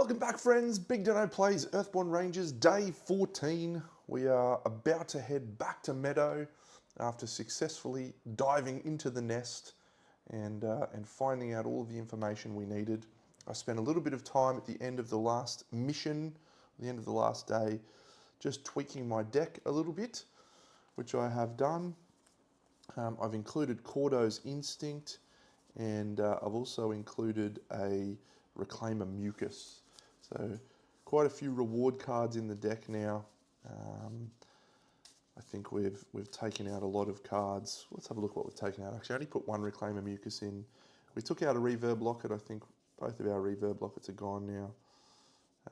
Welcome back, friends. BigDenoPlays, Earthborne Rangers, day 14. We are about to head back to Meadow after successfully diving into the nest and finding out all of the information we needed. I spent a little bit of time at the end of the last mission, the end of the last day, just tweaking my deck a little bit, which I have done. I've included Cordo's Instinct, and I've also included a Reclaimer Mucus. So quite a few reward cards in the deck now. I think we've taken out a lot of cards. Let's have a look at what we've taken out. Actually, I only put one Reclaimer Mucus in. We took out a Reverb Locket. I think both of our Reverb Lockets are gone now.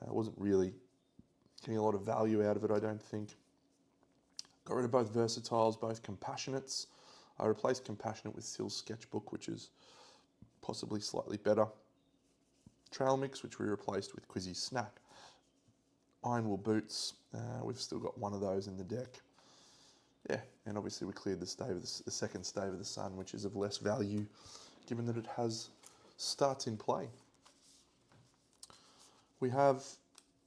I wasn't really getting a lot of value out of it, I don't think. Got rid of both Versatiles, both Compassionates. I replaced Compassionate with Sill's Sketchbook, which is possibly slightly better. Trail Mix, which we replaced with Quizzy's Snack. Ironwool Boots, we've still got one of those in the deck. Yeah, and obviously we cleared the second Stave of the Sun, which is of less value, given that it has starts in play. We have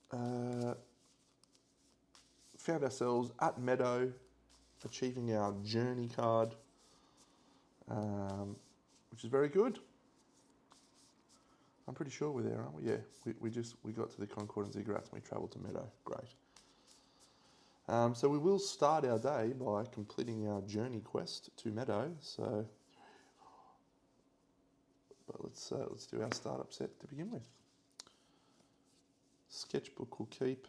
found ourselves at Meadow, achieving our Journey card, which is very good. I'm pretty sure we're there, aren't we? Yeah, we got to the Concord and Ziggurats and we travelled to Meadow. Great. So we will start our day by completing our journey quest to Meadow. So, but let's do our startup set to begin with. Sketchbook will keep.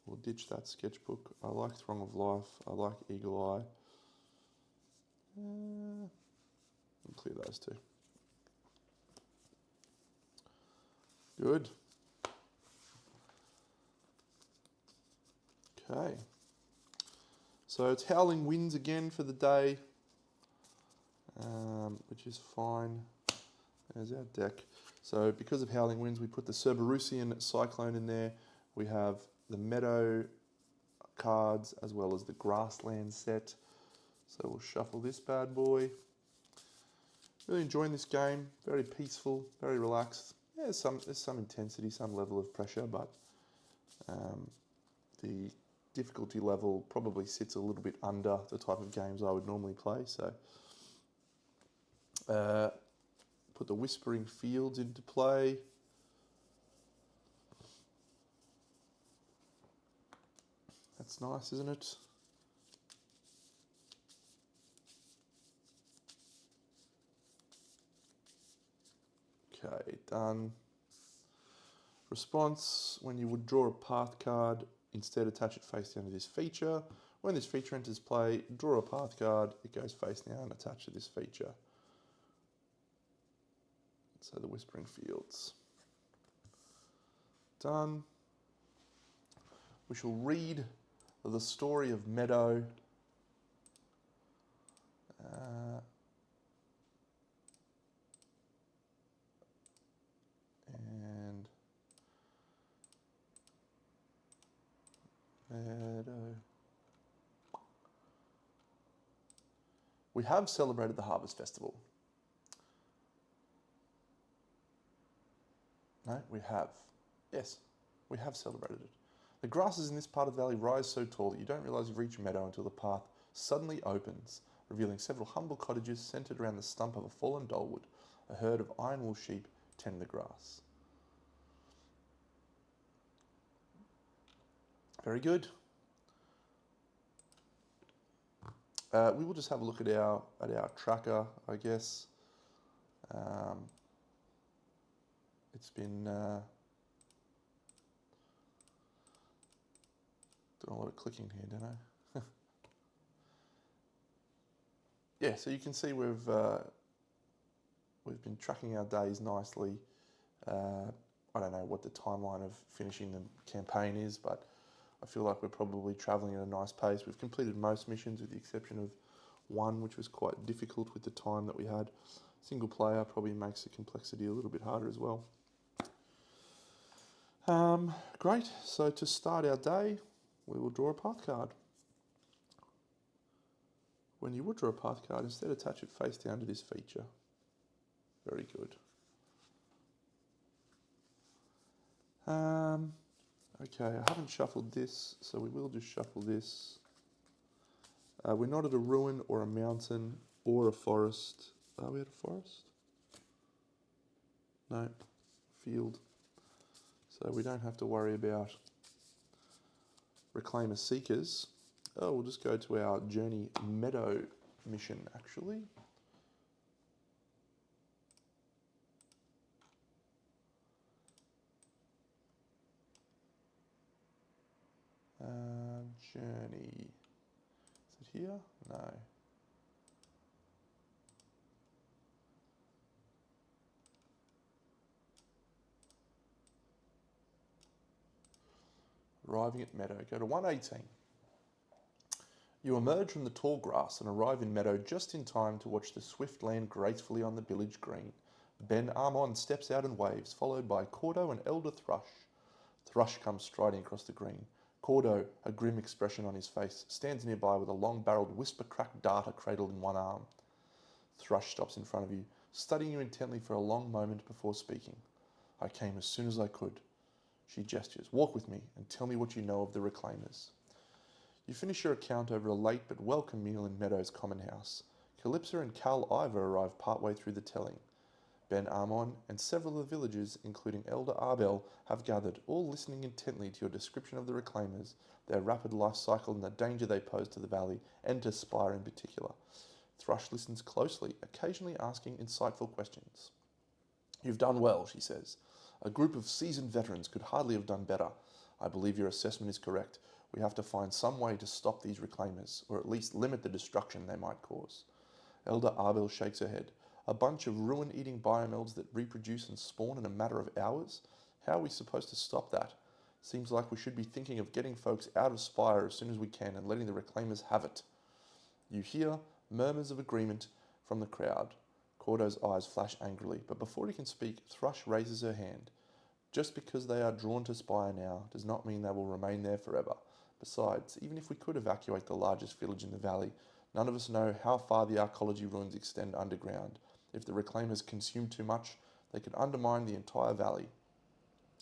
We'll ditch that sketchbook. I like Throng of Life. I like Eagle Eye. We'll clear those two. Good. Okay. So it's Howling Winds again for the day, which is fine. There's our deck. So because of Howling Winds, we put the Cerberusian Cyclone in there. We have the Meadow cards as well as the Grassland set. So we'll shuffle this bad boy. Really enjoying this game. Very peaceful, very relaxed. Yeah, there's some intensity, some level of pressure, but the difficulty level probably sits a little bit under the type of games I would normally play. So put the Whispering Fields into play. That's nice, isn't it? Okay, done. Response: when you would draw a path card, instead attach it face down to this feature. When this feature enters play, draw a path card, it goes face down attached to this feature. So the Whispering Fields. Done. We shall read the story of Meadow. And Meadow. We have celebrated the Harvest Festival. No, we have. Yes, we have celebrated it. The grasses in this part of the valley rise so tall that you don't realise you've reached Meadow until the path suddenly opens, revealing several humble cottages centred around the stump of a fallen dolewood. A herd of ironwool sheep tend the grass. Very good. We will just have a look at our tracker, I guess. It's been doing a lot of clicking here, don't I? Yeah, so you can see we've been tracking our days nicely. I don't know what the timeline of finishing the campaign is, but I feel like we're probably travelling at a nice pace. We've completed most missions with the exception of one, which was quite difficult with the time that we had. Single player probably makes the complexity a little bit harder as well. Great, so to start our day, we will draw a path card. When you would draw a path card, instead attach it face down to this feature. Very good. Okay, I haven't shuffled this, so we will just shuffle this. We're not at a ruin or a mountain or a forest. Are we at a forest? No, field. So we don't have to worry about reclaimer seekers. Oh, we'll just go to our Journey Meadow mission, actually. Journey. Is it here? No. Arriving at Meadow. Go to 118. You emerge from the tall grass and arrive in Meadow just in time to watch the swift land gracefully on the village green. Ben Armon steps out and waves, followed by Cordo and Elder Thrush. Thrush comes striding across the green. Cordo, a grim expression on his face, stands nearby with a long-barreled whisper-crack darter cradled in one arm. Thrush stops in front of you, studying you intently for a long moment before speaking. I came as soon as I could. She gestures. Walk with me and tell me what you know of the Reclaimers. You finish your account over a late but welcome meal in Meadow's common house. Calypso and Cal Ivor arrive partway through the telling. Ben Armon and several of the villagers, including Elder Arbel, have gathered, all listening intently to your description of the Reclaimers, their rapid life cycle and the danger they pose to the valley, and to Spire in particular. Thrush listens closely, occasionally asking insightful questions. You've done well, she says. A group of seasoned veterans could hardly have done better. I believe your assessment is correct. We have to find some way to stop these Reclaimers, or at least limit the destruction they might cause. Elder Arbel shakes her head. A bunch of ruin-eating biomelds that reproduce and spawn in a matter of hours? How are we supposed to stop that? Seems like we should be thinking of getting folks out of Spire as soon as we can and letting the Reclaimers have it. You hear murmurs of agreement from the crowd. Cordo's eyes flash angrily, but before he can speak, Thrush raises her hand. Just because they are drawn to Spire now does not mean they will remain there forever. Besides, even if we could evacuate the largest village in the valley, none of us know how far the arcology ruins extend underground. If the Reclaimers consume too much, they could undermine the entire valley.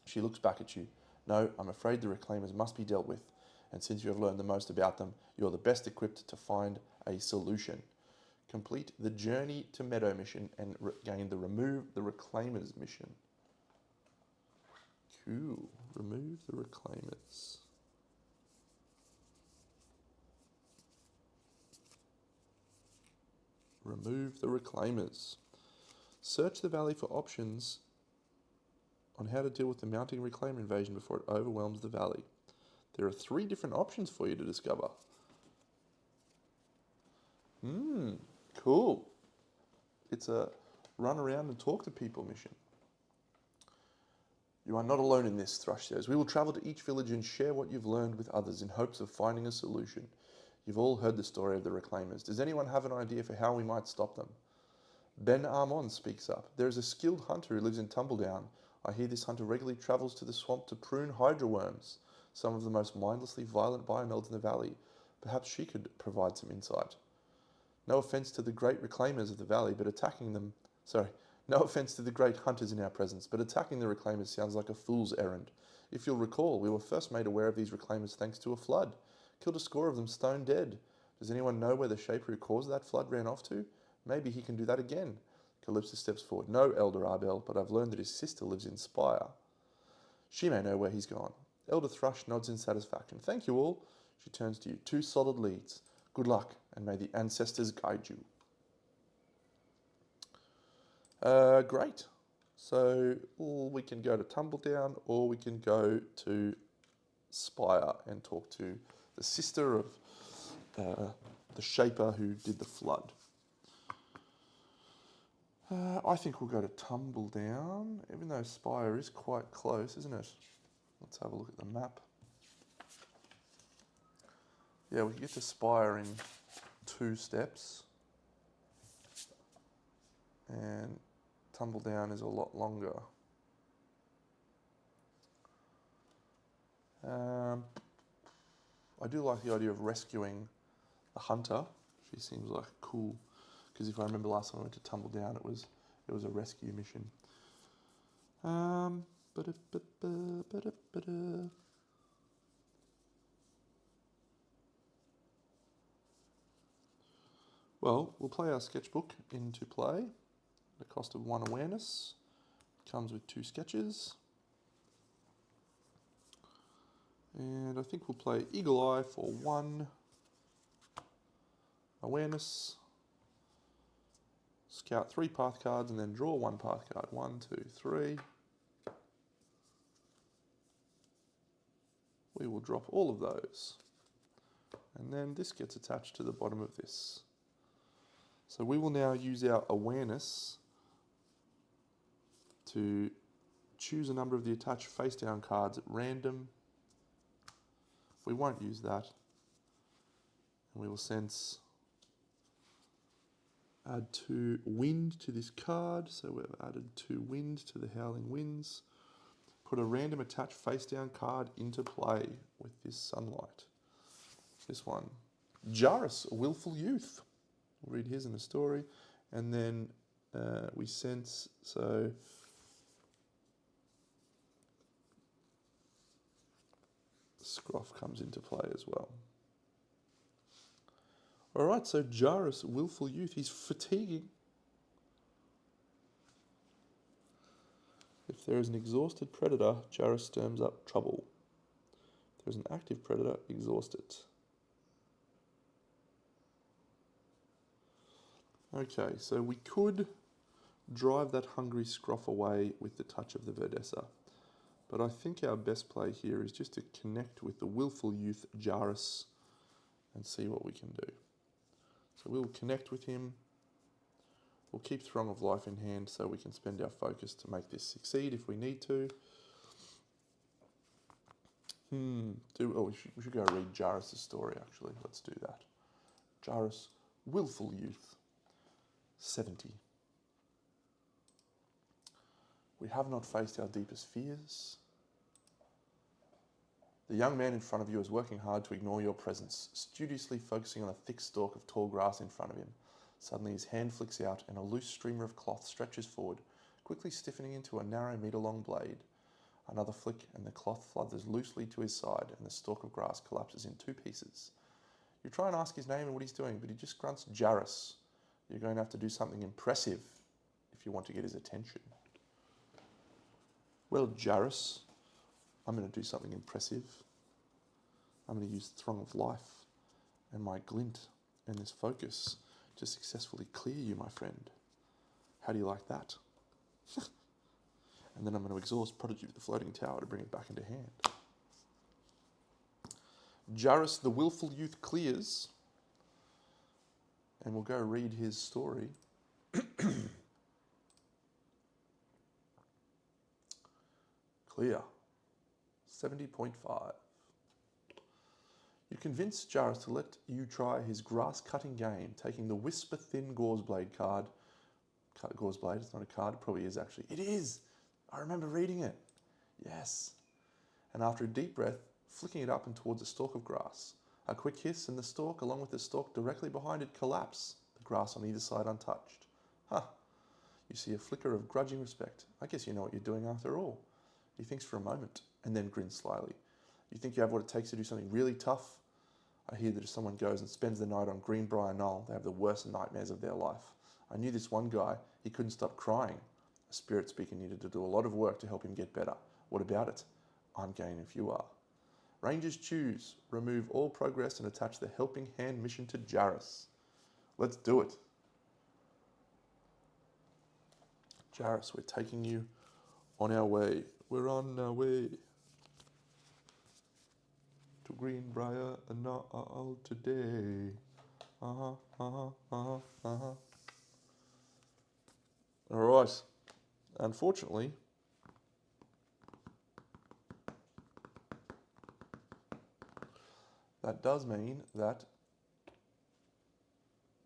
She looks back at you. No, I'm afraid the Reclaimers must be dealt with, and since you have learned the most about them, you're the best equipped to find a solution. Complete the Journey to Meadow mission and gain the Remove the Reclaimers mission. Cool. Remove the Reclaimers. Remove the Reclaimers. Search the valley for options on how to deal with the mounting Reclaimer invasion before it overwhelms the valley. There are 3 different options for you to discover. Cool. It's a run around and talk to people mission. You are not alone in this, Thrush says. We will travel to each village and share what you've learned with others in hopes of finding a solution. You've all heard the story of the Reclaimers. Does anyone have an idea for how we might stop them? Ben Armon speaks up. There is a skilled hunter who lives in Tumbledown. I hear this hunter regularly travels to the swamp to prune hydra worms, some of the most mindlessly violent biomelds in the valley. Perhaps she could provide some insight. No offense to the great Reclaimers of the valley, but no offense to the great hunters in our presence, but attacking the Reclaimers sounds like a fool's errand. If you'll recall, we were first made aware of these Reclaimers thanks to a flood. Killed a score of them stone dead. Does anyone know where the Shaper who caused that flood ran off to? Maybe he can do that again. Calypso steps forward. No, Elder Arbel, but I've learned that his sister lives in Spire. She may know where he's gone. Elder Thrush nods in satisfaction. Thank you all. She turns to you. 2 solid leads. Good luck, and may the ancestors guide you. Great. So we can go to Tumbledown, or we can go to Spire and talk to the sister of the Shaper who did the flood. I think we'll go to Tumbledown, even though Spire is quite close, isn't it? Let's have a look at the map. Yeah, we can get to Spire in 2 steps. And Tumbledown is a lot longer. I do like the idea of rescuing the hunter. She seems like cool. Because if I remember last time I went to Tumbledown, it was a rescue mission. Well, we'll play our sketchbook into play. The cost of 1 awareness. Comes with 2 sketches. And I think we'll play Eagle Eye for 1 awareness. Scout 3 path cards and then draw 1 path card. 1, 2, 3. We will drop all of those. And then this gets attached to the bottom of this. So we will now use our awareness to choose a number of the attached face down cards at random. We won't use that. And we will sense add 2 wind to this card. So we've added 2 wind to the Howling Winds. Put a random attached face down card into play with this sunlight. This one. Jarus, Willful Youth. We'll read his in the story. And then we sense, so Scroff comes into play as well. Alright, so Jarus, Willful Youth, he's fatiguing. If there is an exhausted predator, Jarus stirs up trouble. If there is an active predator, exhaust it. Okay, so we could drive that hungry Scroff away with the touch of the Verdessa. But I think our best play here is just to connect with the Willful Youth Jarus and see what we can do. So we'll connect with him. We'll keep Throng of Life in hand so we can spend our focus to make this succeed if we need to. We should go read Jarus' story actually. Let's do that. Jarus, Willful Youth, 70. We have not faced our deepest fears. The young man in front of you is working hard to ignore your presence, studiously focusing on a thick stalk of tall grass in front of him. Suddenly his hand flicks out and a loose streamer of cloth stretches forward, quickly stiffening into a narrow metre-long blade. Another flick and the cloth flutters loosely to his side and the stalk of grass collapses in 2 pieces. You try and ask his name and what he's doing, but he just grunts Jarus. You're going to have to do something impressive if you want to get his attention. Well, Jarus, I'm going to do something impressive. I'm going to use Throng of Life and my glint and this focus to successfully clear you, my friend. How do you like that? And then I'm going to exhaust Prodigy of the Floating Tower to bring it back into hand. Jarus, the Willful Youth, clears. And we'll go read his story. Clear. 70.5. You convince Jarus to let you try his grass-cutting game, taking the Whisper-Thin Gauzeblade card. Gauzeblade, it's not a card, it probably is actually. It is! I remember reading it. Yes. And after a deep breath, flicking it up and towards a stalk of grass. A quick hiss and the stalk, along with the stalk directly behind it, collapse, the grass on either side untouched. Huh. You see a flicker of grudging respect. I guess you know what you're doing after all. He thinks for a moment, and then grins slyly. You think you have what it takes to do something really tough? I hear that if someone goes and spends the night on Greenbrier Knoll, they have the worst nightmares of their life. I knew this one guy, he couldn't stop crying. A spirit speaker needed to do a lot of work to help him get better. What about it? I'm game if you are. Rangers choose. Remove all progress and attach the Helping Hand mission to Jarus. Let's do it. Jarus, we're taking you on our way. We're on our way to Greenbrier Knoll today. All right. Unfortunately, that does mean that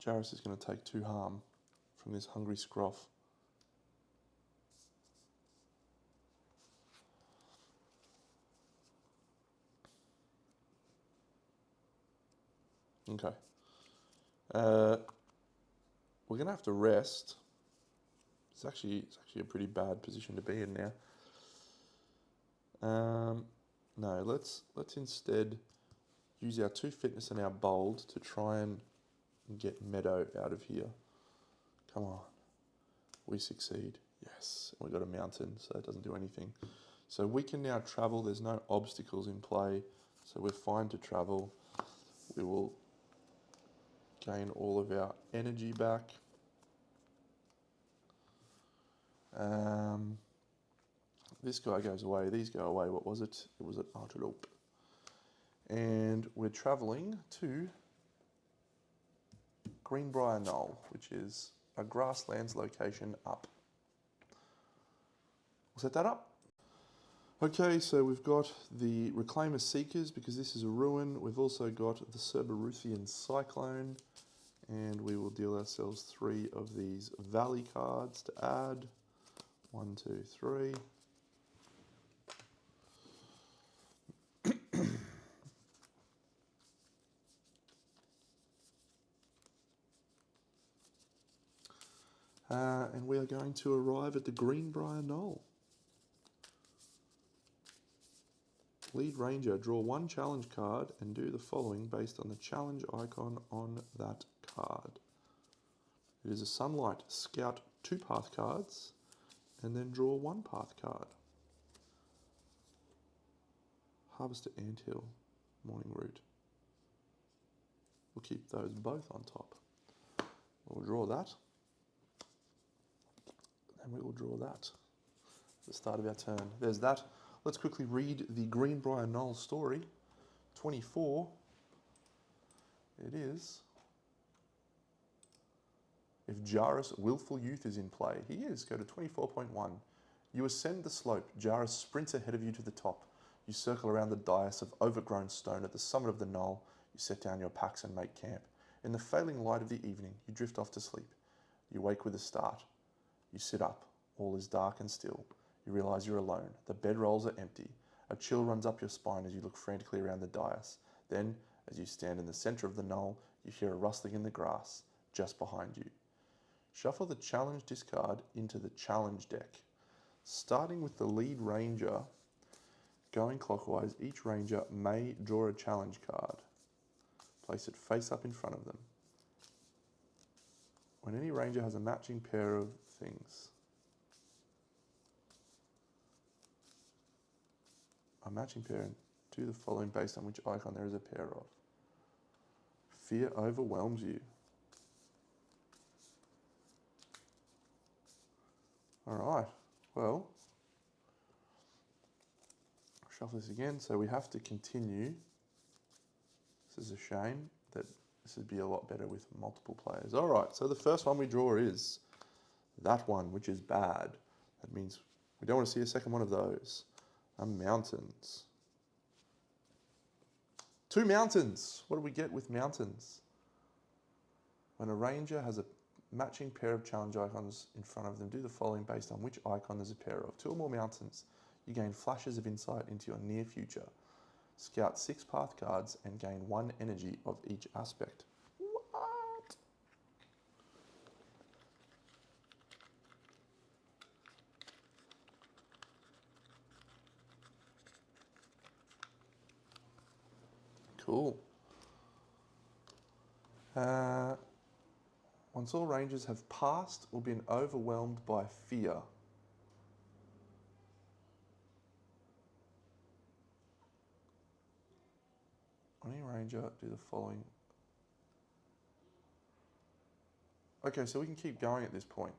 Jarus is going to take 2 harm from this hungry Scroff. Okay. We're going to have to rest. It's actually a pretty bad position to be in now. No, let's instead use our 2 fitness and our bold to try and get Meadow out of here. Come on. We succeed. Yes. We got a mountain, so it doesn't do anything. So we can now travel. There's no obstacles in play, so we're fine to travel. We will gain all of our energy back. This guy goes away. These go away. What was it? It was an antelope. And we're travelling to Greenbrier Knoll, which is a grasslands location up. We'll set that up. Okay, so we've got the Reclaimer Seekers because this is a ruin. We've also got the Cerberuthian Cyclone, and we will deal ourselves 3 of these Valley cards to add. 1, 2, 3. And we are going to arrive at the Greenbrier Knoll. Lead Ranger, draw 1 challenge card and do the following based on the challenge icon on that card. It is a Sunlight, scout 2 path cards and then draw 1 path card. Harvester Anthill, Morning Root. We'll keep those both on top. We'll draw that. And we will draw that at the start of our turn. There's that. Let's quickly read the Greenbrier Knoll story. 24. It is. If Jarus Willful Youth is in play, he is. Go to 24.1. You ascend the slope. Jarus sprints ahead of you to the top. You circle around the dais of overgrown stone at the summit of the knoll. You set down your packs and make camp. In the failing light of the evening, you drift off to sleep. You wake with a start. You sit up. All is dark and still. You realise you're alone. The bedrolls are empty. A chill runs up your spine as you look frantically around the dais. Then, as you stand in the centre of the knoll, you hear a rustling in the grass, just behind you. Shuffle the challenge discard into the challenge deck. Starting with the lead ranger, going clockwise, each ranger may draw a challenge card. Place it face up in front of them. When any ranger has a matching pair of things, a matching pair, and do the following based on which icon there is a pair of. Fear overwhelms you. Alright, well, shuffle this again, so we have to continue. This is a shame that this would be a lot better with multiple players. Alright, so the first one we draw is that one, which is bad. That means we don't want to see a second one of those. Mountains. 2 mountains. What do we get with mountains? When a ranger has a matching pair of challenge icons in front of them, do the following based on which icon there's a pair of. 2 or more mountains. You gain flashes of insight into your near future. Scout 6 path cards and gain 1 energy of each aspect. What? Cool. Once all rangers have passed or been overwhelmed by fear, on any ranger, do the following. Okay, so we can keep going at this point.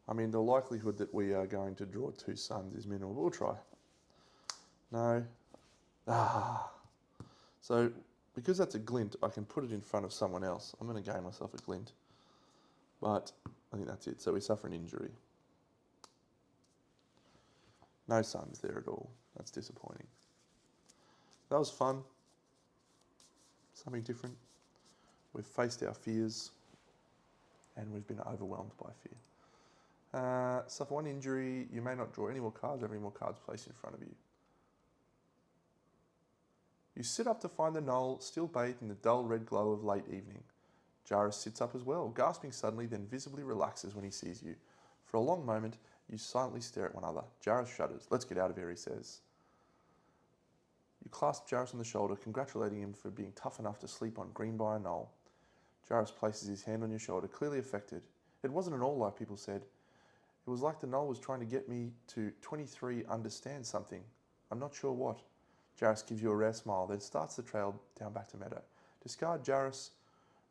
I mean, the likelihood that we are going to draw 2 suns is minimal, but we'll try. No. So, because that's a glint, I can put it in front of someone else. I'm going to gain myself a glint. But I think that's it. So we suffer an injury. No suns there at all. That's disappointing. That was fun. Something different. We've faced our fears and we've been overwhelmed by fear. Suffer 1 injury. You may not draw any more cards or have any more cards placed in front of you. You sit up to find the knoll still bathed in the dull red glow of late evening. Jarus sits up as well, gasping suddenly, then visibly relaxes when he sees you. For a long moment, You silently stare at one another. Jarrus shudders. Let's get out of here, he says. You clasp Jarrus on the shoulder, congratulating him for being tough enough to sleep on green by a knoll. Jarrus places his hand on your shoulder, clearly affected. It wasn't an all lie, people said. It was like the knoll was trying to get me to 23 understand something. I'm not sure what. Jarrus gives you a rare smile, then starts the trail down back to meadow. Discard Jarrus.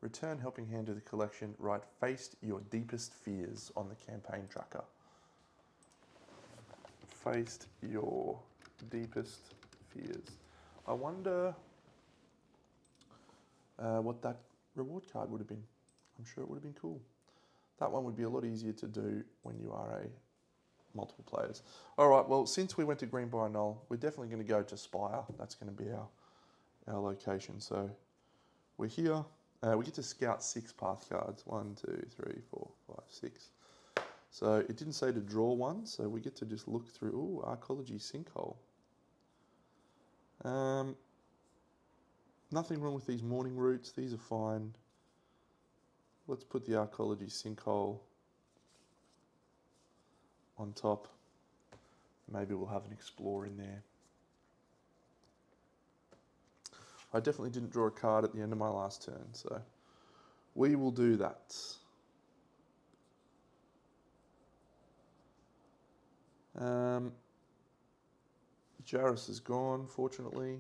Return helping hand to the collection. Write faced your deepest fears on the campaign tracker. Faced your deepest fears. I wonder what that reward card would have been. I'm sure it would have been cool. That one would be a lot easier to do when you are a multiple players. All right, well, since we went to Green by a Knoll, we're definitely going to go to Spire. That's going to be our location. So we're here. We get to scout 6 path cards. 1, 2, 3, 4, 5, 6. So it didn't say to draw one, so we get to just look through. Ooh, Arcology Sinkhole. Nothing wrong with these morning routes. These are fine. Let's put the Arcology Sinkhole on top. Maybe we'll have an Explore in there. I definitely didn't draw a card at the end of my last turn, so we will do that. Jarrus is gone, fortunately.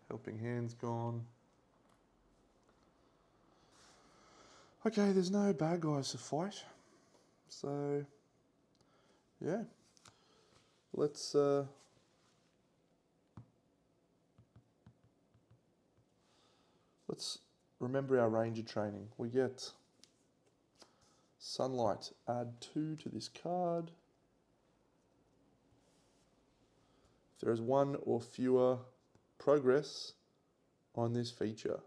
Helping Hand's gone. Okay, there's no bad guys to fight. So, yeah. Let's remember our Ranger training. We get Sunlight. Add 2 to this card. If there is 1 or fewer progress on this feature,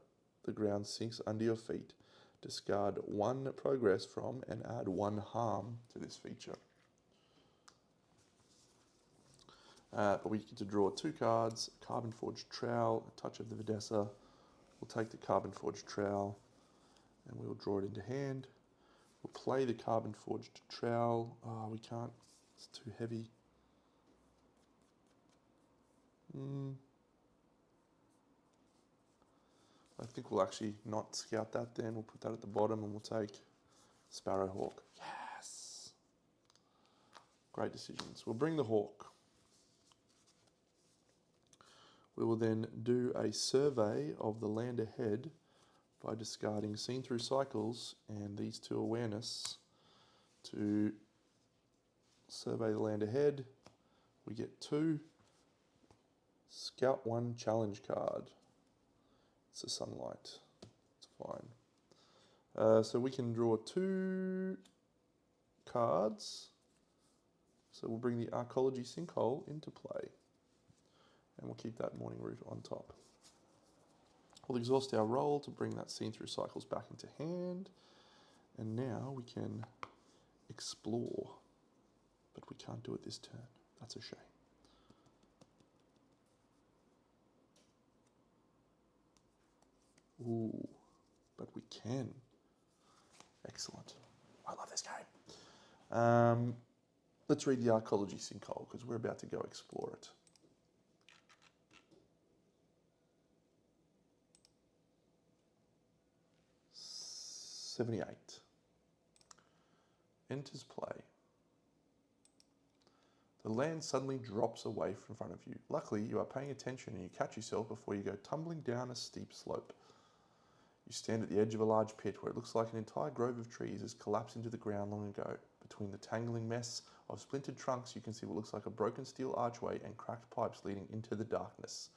the ground sinks under your feet. Discard 1 progress from and add 1 harm to this feature. But we get to draw 2 cards, Carbon Forged Trowel, a touch of the Videssa. We'll take the Carbon Forged Trowel and we'll draw it into hand. We'll play the Carbon Forged Trowel. Oh, we can't, it's too heavy. I think we'll actually not scout that then. We'll put that at the bottom and we'll take Sparrowhawk. Yes! Great decisions. We'll bring the Hawk. We will then do a survey of the land ahead by discarding Seen Through Cycles and these 2 awareness to survey the land ahead. We get 2. Scout 1 challenge card. It's a Sunlight. It's fine. So we can draw 2 cards. So we'll bring the Arcology Sinkhole into play. And we'll keep that morning route on top. We'll exhaust our roll to bring that Seen Through Cycles back into hand. And now we can explore. But we can't do it this turn. That's a shame. Ooh, but we can. Excellent. I love this game. Let's read the Arcology Sinkhole because we're about to go explore it. $78. Enters play. The land suddenly drops away from front of you. Luckily, you are paying attention and you catch yourself before you go tumbling down a steep slope. You stand at the edge of a large pit where it looks like an entire grove of trees has collapsed into the ground long ago. Between the tangling mess of splintered trunks, you can see what looks like a broken steel archway and cracked pipes leading into the darkness.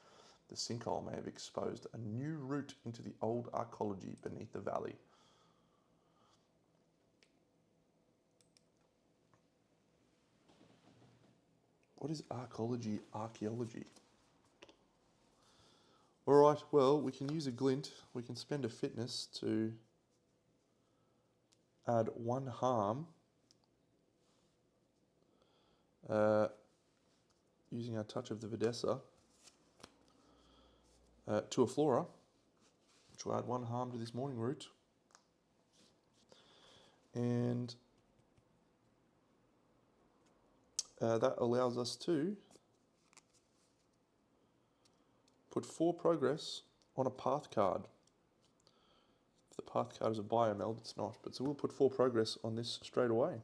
The sinkhole may have exposed a new route into the old arcology beneath the valley. What is arcology, archaeology? All right, well, we can use a glint. We can spend a fitness to add 1 harm using our touch of the Videssa to a flora, which will add 1 harm to this morning route. And that allows us to put 4 progress on a path card. If the path card is a biomeld, it's not. But so we'll put 4 progress on this straight away.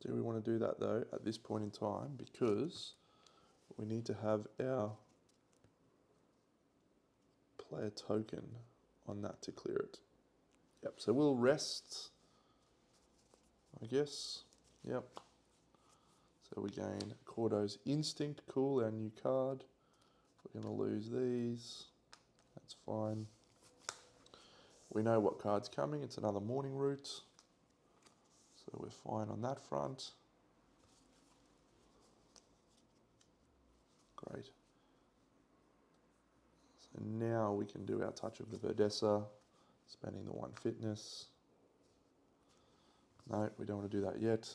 Do we want to do that though at this point in time? Because we need to have our player token on that to clear it. Yep, so we'll rest, I guess. Yep. So we gain Cordo's Instinct. Cool, our new card. We're going to lose these. That's fine. We know what card's coming. It's another Morning Route. So we're fine on that front. Great. So now we can do our Touch of the Verdessa, spending the 1 fitness. No, we don't want to do that yet.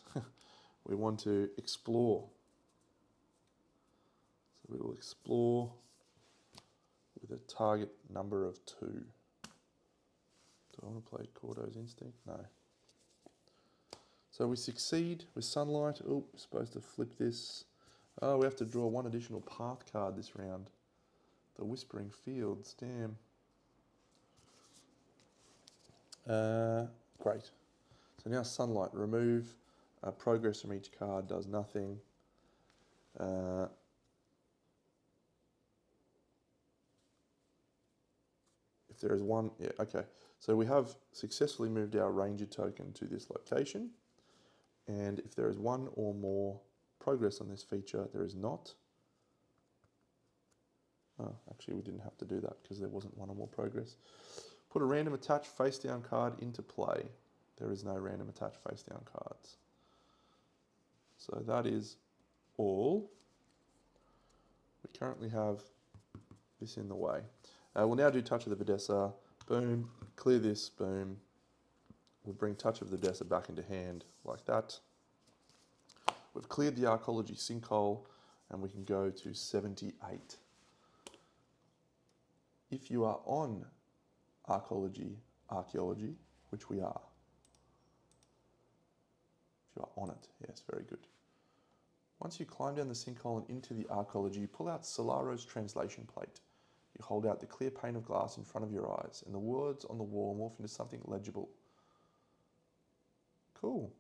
We want to explore. So we will explore with a target number of 2. Do I want to play Cordo's Instinct? No. So we succeed with Sunlight. Oh, we're supposed to flip this. Oh, we have to draw 1 additional path card this round. The Whispering Fields, damn. Great. So now Sunlight, remove progress from each card, does nothing. If there is 1, yeah, okay. So we have successfully moved our Ranger token to this location. And if there is 1 or more progress on this feature, there is not. Oh, actually we didn't have to do that because there wasn't 1 or more progress. Put a random attached face down card into play. There is no random attached face down cards. So that is all. We currently have this in the way. We'll now do Touch of the Verdessa. Boom, clear this, boom. We'll bring Touch of the Verdessa back into hand like that. We've cleared the Arcology Sinkhole and we can go to 78. If you are on Archaeology, which we are. If you are on it, yes, very good. Once you climb down the sinkhole and into the Arcology, pull out Solaro's translation plate. You hold out the clear pane of glass in front of your eyes, and the words on the wall morph into something legible. Cool.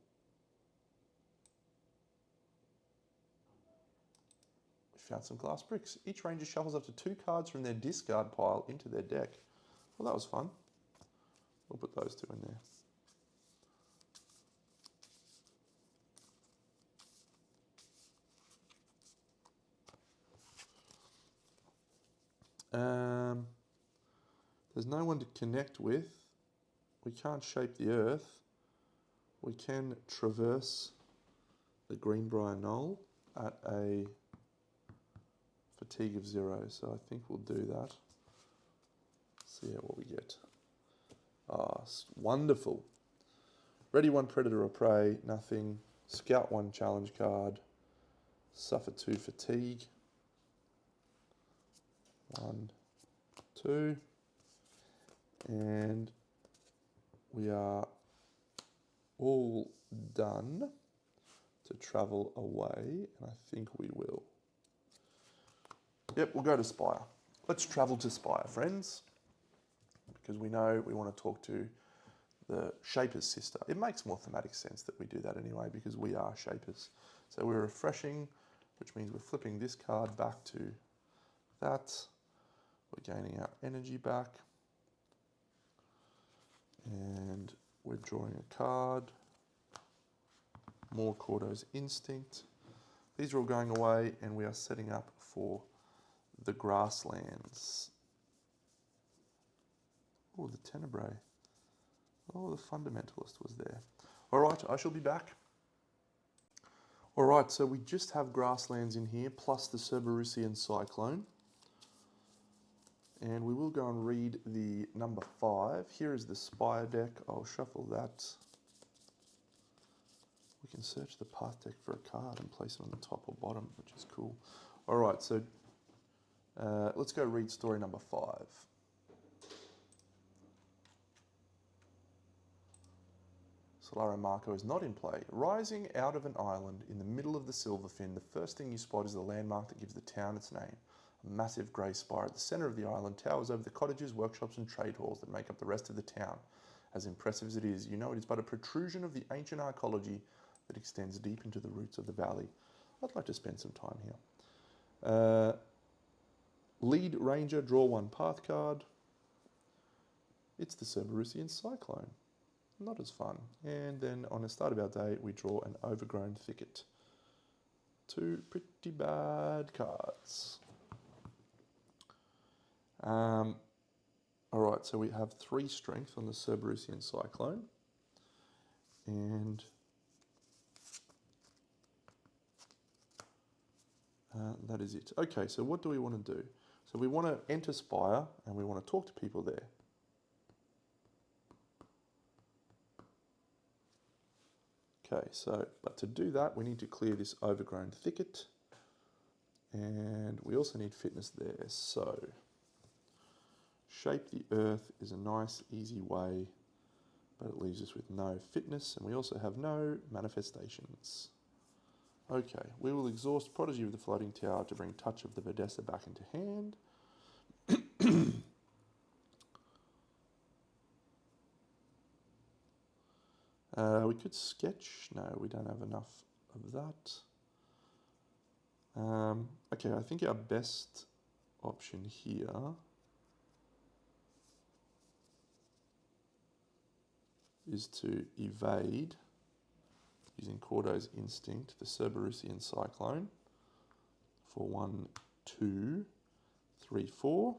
We found some glass bricks. Each ranger shuffles up to 2 cards from their discard pile into their deck. Well, that was fun. We'll put those 2 in there. There's no one to connect with. We can't shape the earth. We can traverse the Greenbrier Knoll at a fatigue of 0, so I think we'll do that. See what we get. Ah, wonderful. Ready 1 predator or prey, nothing. Scout 1 challenge card. Suffer 2 fatigue. 1, 2. And we are all done to travel away, and I think we will. Yep, we'll go to Spire. Let's travel to Spire, friends, because we know we want to talk to the Shaper's sister. It makes more thematic sense that we do that anyway, because we are Shapers. So we're refreshing, which means we're flipping this card back to that. We're gaining our energy back. And we're drawing a card. More Cordo's Instinct. These are all going away, and we are setting up for the Grasslands. Oh, the Tenebrae. Oh, the Fundamentalist was there. All right, I shall be back. All right, so we just have Grasslands in here, plus the Cerberusian Cyclone. And we will go and read the number 5. Here is the Spire deck. I'll shuffle that. We can search the path deck for a card and place it on the top or bottom, which is cool. All right, so let's go read story number 5. Solaro Marco is not in play. Rising out of an island in the middle of the Silverfin, the first thing you spot is the landmark that gives the town its name. A massive grey spire at the centre of the island towers over the cottages, workshops and trade halls that make up the rest of the town. As impressive as it is, you know it is but a protrusion of the ancient archaeology that extends deep into the roots of the valley. I'd like to spend some time here. Lead Ranger, draw 1 path card. It's the Cerberusian Cyclone. Not as fun. And then on the start of our day, we draw an overgrown thicket. 2 pretty bad cards. Alright, so we have 3 strength on the Cerberusian Cyclone. And that is it. Okay, so what do we want to do? So we want to enter Spire and we want to talk to people there. Okay, so, but to do that, we need to clear this overgrown thicket. And we also need fitness there. So, shape the earth is a nice, easy way, but it leaves us with no fitness, and we also have no manifestations. Okay, we will exhaust Prodigy of the Floating Tower to bring Touch of the Vedessa back into hand. We could sketch. No, we don't have enough of that. Okay, I think our best option here is to evade, using Cordo's Instinct, the Cerberusian Cyclone for 1, 2, 3, 4.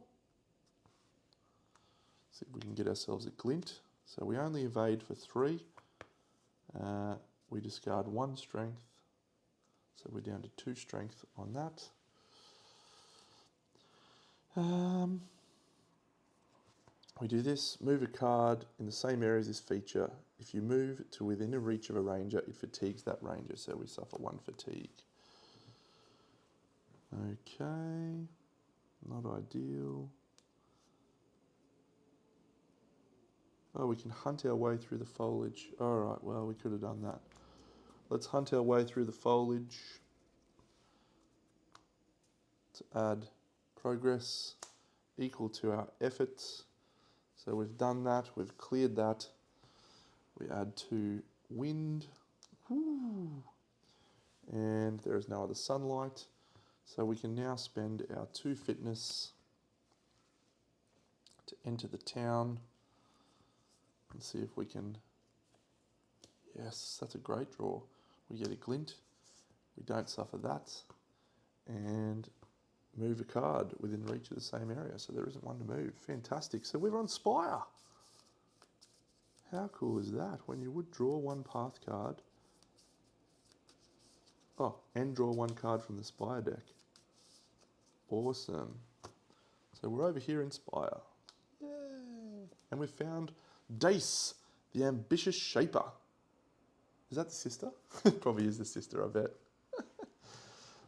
See if we can get ourselves a glint. So we only evade for 3. We discard 1 strength. So we're down to 2 strength on that. We do this, move a card in the same area as this feature. If you move to within a reach of a ranger, it fatigues that ranger, so we suffer 1 fatigue. Okay, not ideal. Oh, we can hunt our way through the foliage. All right, well, we could have done that. Let's hunt our way through the foliage to add progress equal to our efforts. So we've done that, we've cleared that. We add 2 wind. Woo. And there is no other sunlight. So we can now spend our 2 fitness to enter the town and see if we can. Yes, that's a great draw. We get a glint. We don't suffer that. And move a card within reach of the same area. So there isn't one to move. Fantastic. So we're on Spire. How cool is that? When you would draw 1 path card. Oh, and draw 1 card from the Spire deck. Awesome. So we're over here in Spire. Yay. And we've found Dace, the ambitious shaper. Is that the sister? It probably is the sister, I bet.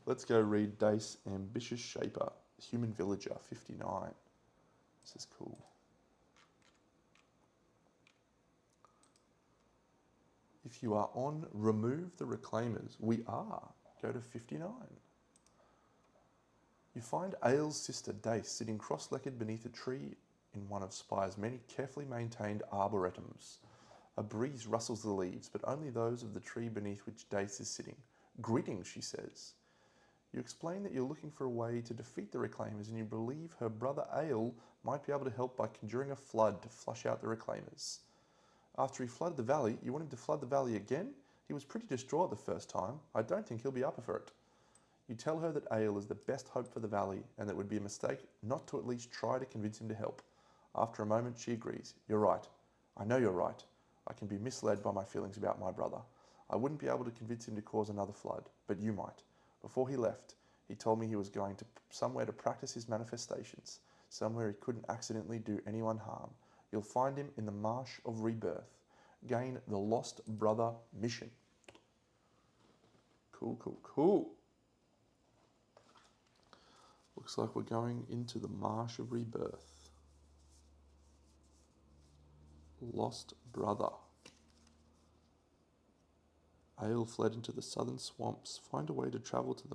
Let's go read Dace, ambitious shaper, human villager, 59. This is cool. If you are on remove the reclaimers, we are. Go to 59. You find Aile's sister Dace sitting cross-legged beneath a tree in one of Spire's many carefully maintained arboretums. A breeze rustles the leaves, but only those of the tree beneath which Dace is sitting. Greetings, she says. You explain that you're looking for a way to defeat the reclaimers and you believe her brother Aile might be able to help by conjuring a flood to flush out the reclaimers. After he flooded the valley, you want him to flood the valley again? He was pretty distraught the first time. I don't think he'll be up for it. You tell her that Aile is the best hope for the valley and that it would be a mistake not to at least try to convince him to help. After a moment, she agrees. You're right. I know you're right. I can be misled by my feelings about my brother. I wouldn't be able to convince him to cause another flood, but you might. Before he left, he told me he was going to somewhere to practice his manifestations, somewhere he couldn't accidentally do anyone harm. You'll find him in the Marsh of Rebirth. Gain the Lost Brother mission. Cool, cool, cool. Looks like we're going into the Marsh of Rebirth. Lost brother. Ale fled into the southern swamps. Find a way to travel to the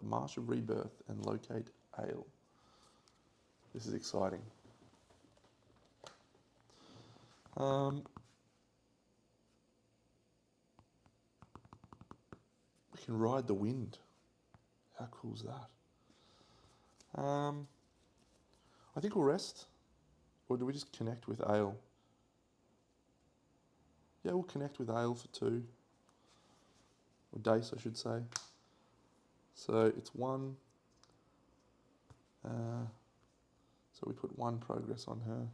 Marsh of Rebirth, and locate Ale. This is exciting. We can ride the wind. How cool is that? I think we'll rest. Or do we just connect with Ale? Yeah, we'll connect with Ale for 2. Or Dace, I should say. So it's 1. So we put 1 progress on her.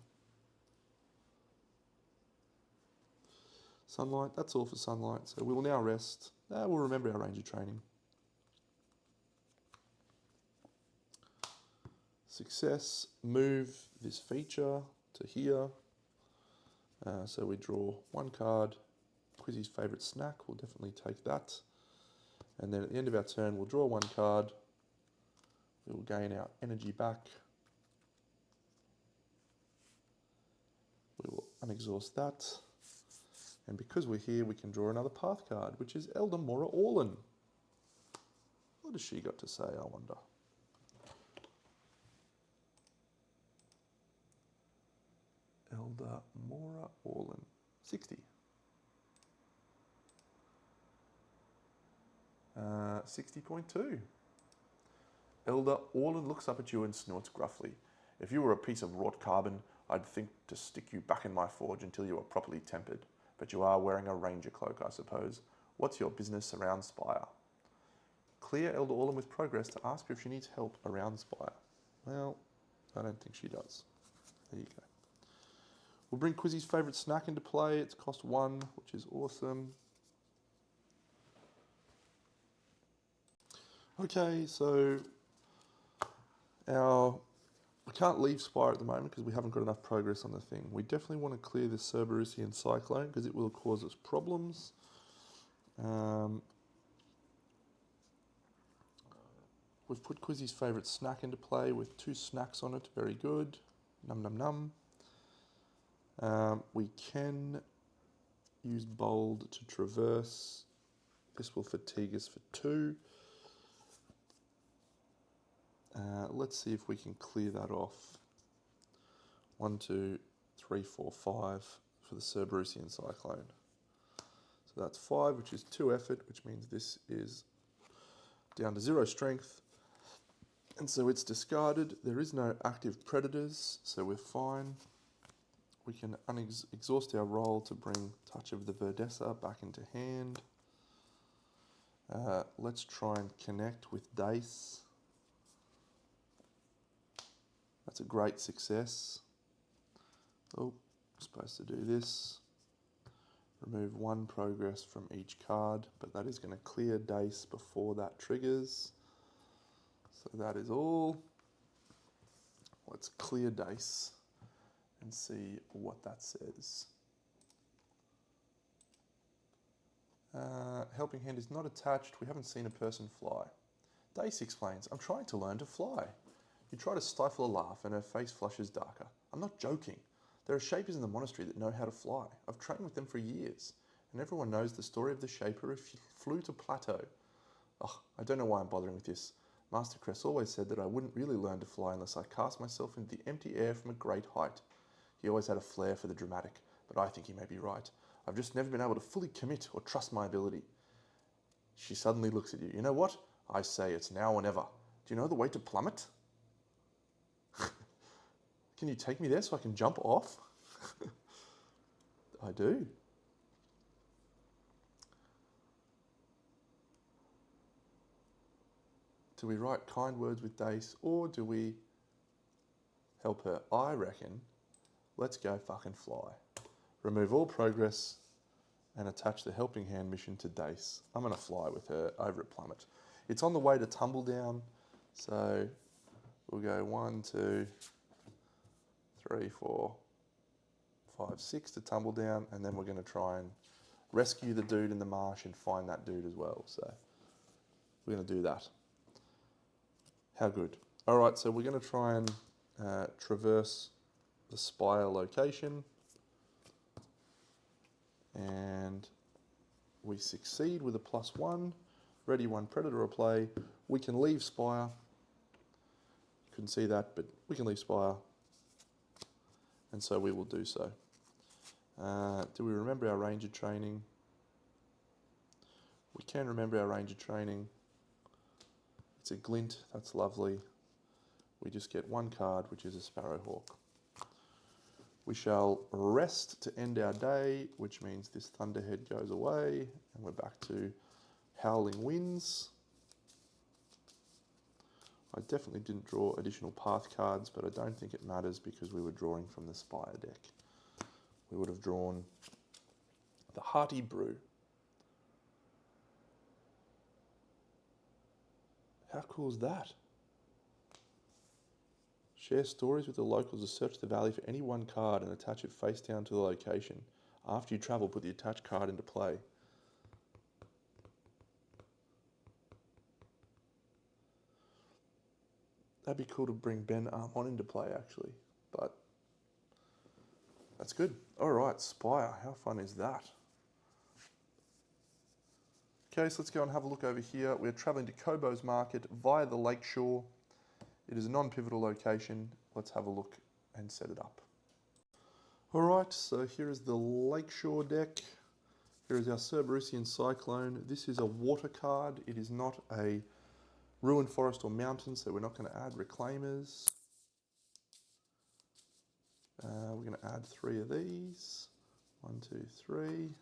Sunlight, that's all for sunlight. So we will now rest. We'll remember our ranger training. Success, move this feature to here. So we draw 1 card. Quizzy's favourite snack, we'll definitely take that. And then at the end of our turn, we'll draw 1 card. We will gain our energy back. We will unexhaust that. And because we're here, we can draw another path card, which is Elder Mora Orlin. What has she got to say, I wonder? Elder Mora Orlin, 60. 60.2. Elder Orlin looks up at you and snorts gruffly. If you were a piece of wrought carbon, I'd think to stick you back in my forge until you were properly tempered. But you are wearing a ranger cloak, I suppose. What's your business around Spire? Clear Elder Orlin with progress to ask her if she needs help around Spire. Well, I don't think she does. There you go. We'll bring Quizzy's favourite snack into play. It's cost 1, which is awesome. Okay, so we can't leave Spire at the moment because we haven't got enough progress on the thing. We definitely want to clear this Cerberusian Cyclone because it will cause us problems. We've put Quizzy's favourite snack into play with 2 snacks on it. Very good. Num num num. We can use Bold to traverse. This will fatigue us for 2. Let's see if we can clear that off. 1, 2, 3, 4, 5 for the Cerberusian Cyclone. So that's 5, which is 2 effort, which means this is down to 0 strength. And so it's discarded. There is no active predators, so we're fine. We can exhaust our roll to bring Touch of the Verdessa back into hand. Let's try and connect with Dace. That's a great success. Oh, I'm supposed to do this. Remove 1 progress from each card, but that is going to clear Dace before that triggers. So that is all. Let's clear Dace and see what that says. Helping hand is not attached. We haven't seen a person fly. Dace explains, I'm trying to learn to fly. You try to stifle a laugh and her face flushes darker. I'm not joking. There are shapers in the monastery that know how to fly. I've trained with them for years. And everyone knows the story of the shaper who flew to Plateau. Ugh, I don't know why I'm bothering with this. Master Cress always said that I wouldn't really learn to fly unless I cast myself into the empty air from a great height. He always had a flair for the dramatic, but I think he may be right. I've just never been able to fully commit or trust my ability. She suddenly looks at you. You know what? I say it's now or never. Do you know the way to plummet? Can you take me there so I can jump off? I do. Do we write kind words with Dace or do we help her? I reckon let's go fucking fly. Remove all progress and attach the helping hand mission to Dace. I'm going to fly with her over at Plummet. It's on the way to Tumble Down, so we'll go 1, 2, 3, 4, 5, 6 to Tumble Down, and then we're going to try and rescue the dude in the marsh and find that dude as well. So we're going to do that. How good. All right, so we're going to try and traverse the spire location, and we succeed with a +1. Ready, 1 predator or play. We can leave spire. Couldn't see that, but we can leave spire, and so we will do so. Do we remember our ranger training? We can remember our ranger training. It's a glint, that's lovely. We just get 1 card, which is a Sparrowhawk. We shall rest to end our day, which means this Thunderhead goes away, and we're back to Howling Winds. I definitely didn't draw additional path cards, but I don't think it matters because we were drawing from the Spire deck. We would have drawn the Hearty Brew. How cool is that? Share stories with the locals to search the valley for any 1 card and attach it face down to the location. After you travel, put the attached card into play. That'd be cool to bring Ben Armon into play, actually, but that's good. All right, Spire, how fun is that? Okay, so let's go and have a look over here. We're traveling to Kobo's Market via the lakeshore. It is a non-pivotal location. Let's have a look and set it up. All right, so here is the lakeshore deck. Here is our Cerberusian Cyclone. This is a water card. It is not a ruined forest or mountain, so we're not going to add reclaimers. We're going to add 3 of these. 1, 2, 3.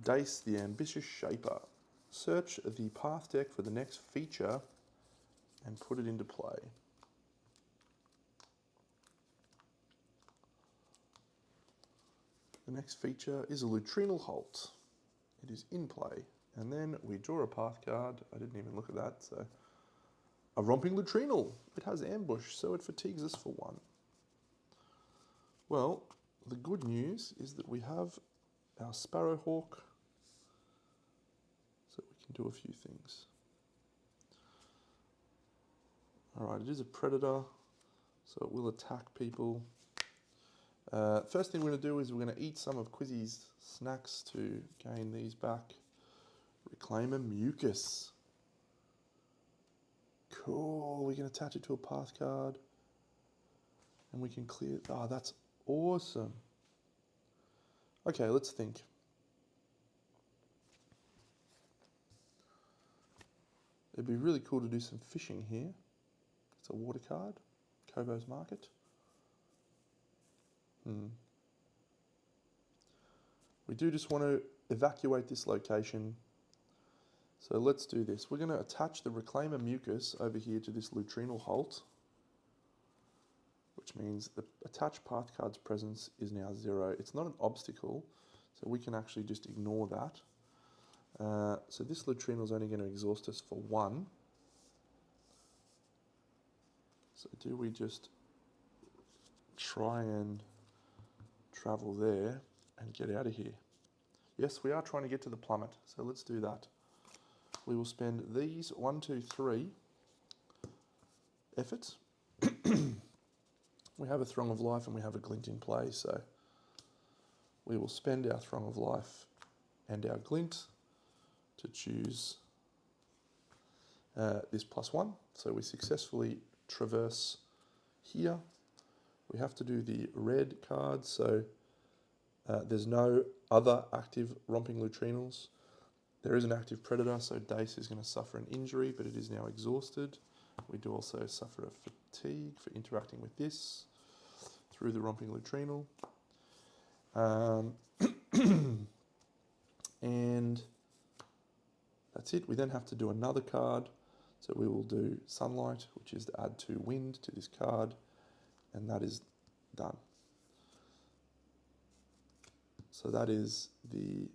Dace, the Ambitious Shaper. Search the path deck for the next feature and put it into play. The next feature is a Lutrinal Halt. It is in play. And then we draw a path card. I didn't even look at that. So, a Romping Lutrinal. It has Ambush, so it fatigues us for 1. Well, the good news is that we have our Sparrowhawk, so we can do a few things. Alright, it is a predator, so it will attack people. First thing we're going to do is we're going to eat some of Quizzy's snacks to gain these back. Reclaimer Mucus. Cool, we can attach it to a path card. And we can clear, oh, that's awesome. Okay, let's think. It'd be really cool to do some fishing here. It's a water card, Kobo's Market. We do just want to evacuate this location. So let's do this. We're going to attach the Reclaimer Mucus over here to this Lutrinal Halt, which means the attached path card's presence is now 0. It's not an obstacle, so we can actually just ignore that. So this Lutrinal is only going to exhaust us for 1. So do we just try and travel there and get out of here? Yes, we are trying to get to the plummet, so let's do that. We will spend these 1, 2, 3 efforts. We have a Throng of Life and we have a Glint in play, so we will spend our Throng of Life and our Glint to choose this +1. So we successfully traverse here. We have to do the red card, so there's no other active Romping Lutrinals. There is an active Predator, so Dace is going to suffer an injury, but it is now exhausted. We do also suffer a fatigue for interacting with this through the Romping Lutrinal. And that's it. We then have to do another card. So we will do Sunlight, which is to add 2 wind to this card, and that is done. So that is the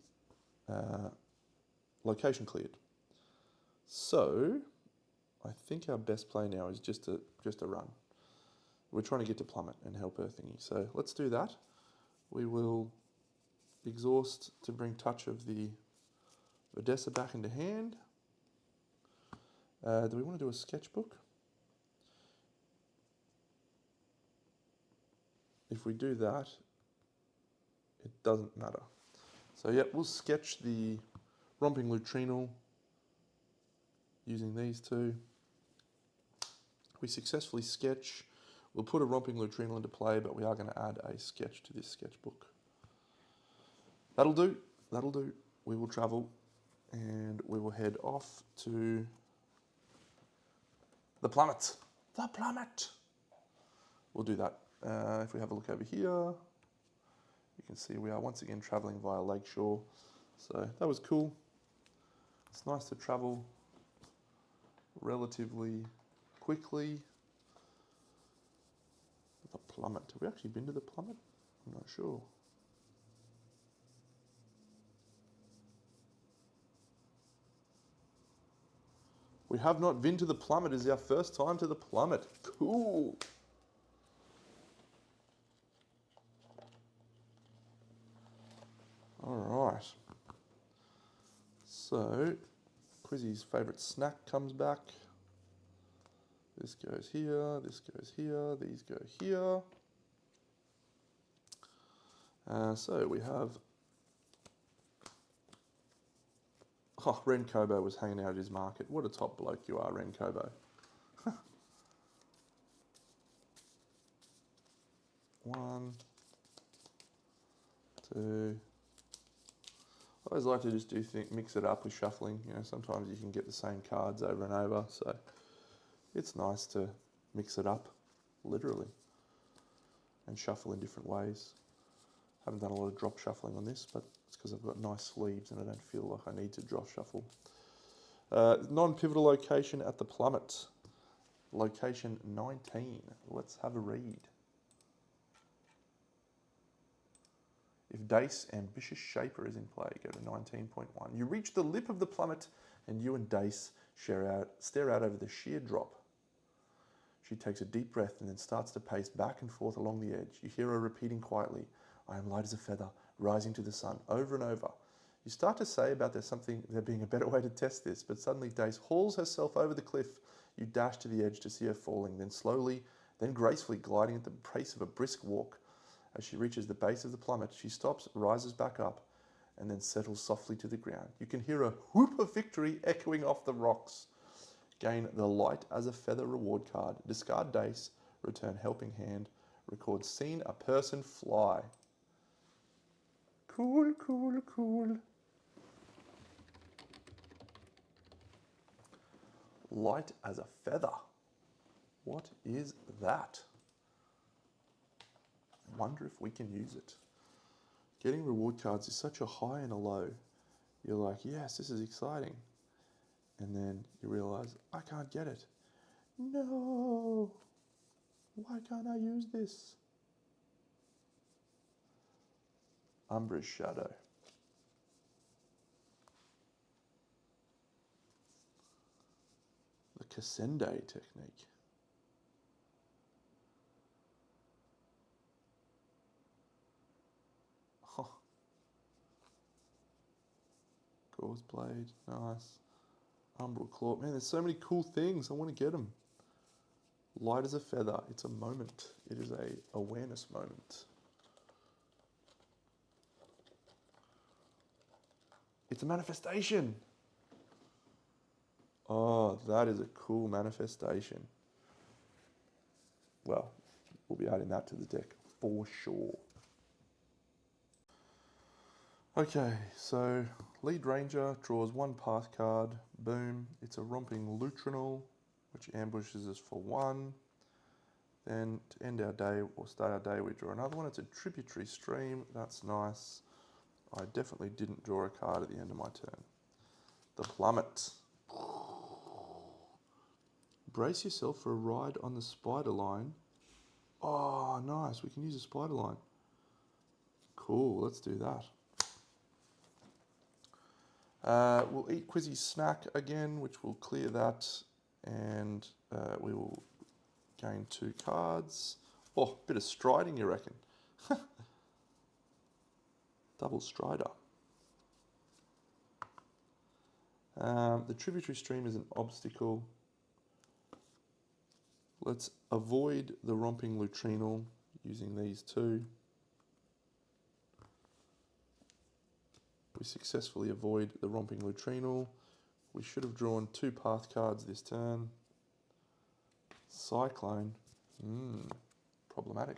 location cleared. So I think our best play now is just a run. We're trying to get to plummet and help her thingy. So let's do that. We will exhaust to bring touch of the Odessa back into hand. Do we want to do a sketchbook? If we do that, it doesn't matter. So yeah, we'll sketch the romping lutrinal using these two. We successfully sketch. We'll put a romping lutrinal into play, but we are going to add a sketch to this sketchbook. That'll do. That'll do. We will travel and we will head off to the plummet. The plummet. We'll do that. If we have a look over here, you can see we are once again traveling via Lakeshore. So that was cool. It's nice to travel relatively quickly. The plummet. Have we actually been to the plummet? I'm not sure. We have not been to the plummet. It is our first time to the plummet. Cool. All right. So, Quizzy's favourite snack comes back. This goes here, this goes here, these go here. So we have... Oh, Ren Kobo was hanging out at his market. What a top bloke you are, Ren Kobo. One, two. I always like to just mix it up with shuffling. You know, sometimes you can get the same cards over and over, so it's nice to mix it up, literally, and shuffle in different ways. Haven't done a lot of drop shuffling on this, but it's because I've got nice sleeves and I don't feel like I need to drop shuffle. Non-pivotal location at the plummet. Location 19. Let's have a read. If Dace Ambitious Shaper is in play, go to 19.1. You reach the lip of the plummet and you and Dace stare out over the sheer drop. She takes a deep breath and then starts to pace back and forth along the edge. You hear her repeating quietly, "I am light as a feather, rising to the sun," over and over. You start to say about there being a better way to test this, but suddenly Dace hauls herself over the cliff. You dash to the edge to see her falling, then slowly, then gracefully gliding at the pace of a brisk walk. As she reaches the base of the plummet, she stops, rises back up, and then settles softly to the ground. You can hear a whoop of victory echoing off the rocks. Gain the light as a feather reward card. Discard Dace, return helping hand, record seen a person fly. Cool, cool, cool. Light as a feather. What is that? Wonder if we can use it. Getting reward cards is such a high and a low. You're like, yes, this is exciting. And then you realise, I can't get it. No! Why can't I use this? Umbra's Shadow. The Cassende technique. Oh. Gauze Blade, nice. Umbral Claw. Man, there's so many cool things. I want to get them. Light as a feather. It's a moment. It is a awareness moment. It's a manifestation. Oh, that is a cool manifestation. Well, we'll be adding that to the deck for sure. Okay, so lead ranger draws one path card. Boom. It's a romping lutrinal, which ambushes us for 1. Then to end our day or start our day, we draw another one. It's a tributary stream. That's nice. I definitely didn't draw a card at the end of my turn. The plummet. Brace yourself for a ride on the spider line. Oh, nice. We can use a spider line. Cool. Let's do that. We'll eat Quizzy's snack again, which will clear that. And we will gain 2 cards. Oh, bit of striding, you reckon? Double strider. The tributary stream is an obstacle. Let's avoid the romping latrine using these two. We successfully avoid the romping latrine. We should have drawn 2 path cards this turn. Cyclone, problematic.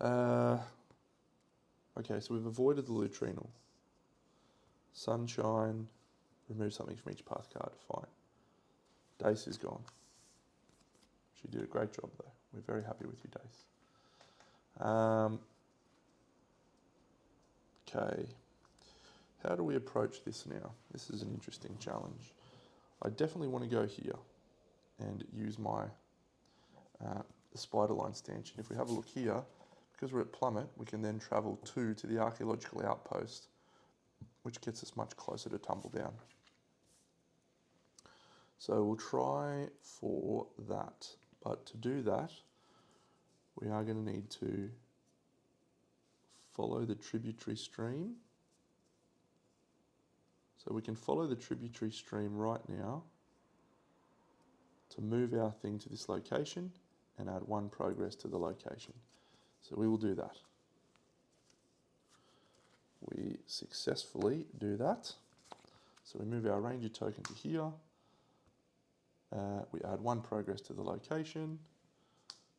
Okay, so we've avoided the latrine. Sunshine, remove something from each path card, fine. Dace is gone. She did a great job though. We're very happy with you, Dace. Okay, how do we approach this now? This is an interesting challenge. I definitely want to go here and use my the spider line stanchion. If we have a look here, because we're at plummet, we can then travel 2 to the archaeological outpost, which gets us much closer to tumble down. So we'll try for that. But to do that, we are going to need to follow the tributary stream. So we can follow the tributary stream right now to move our thing to this location and add 1 progress to the location. So we will do that. We successfully do that. So we move our ranger token to here. We add 1 progress to the location.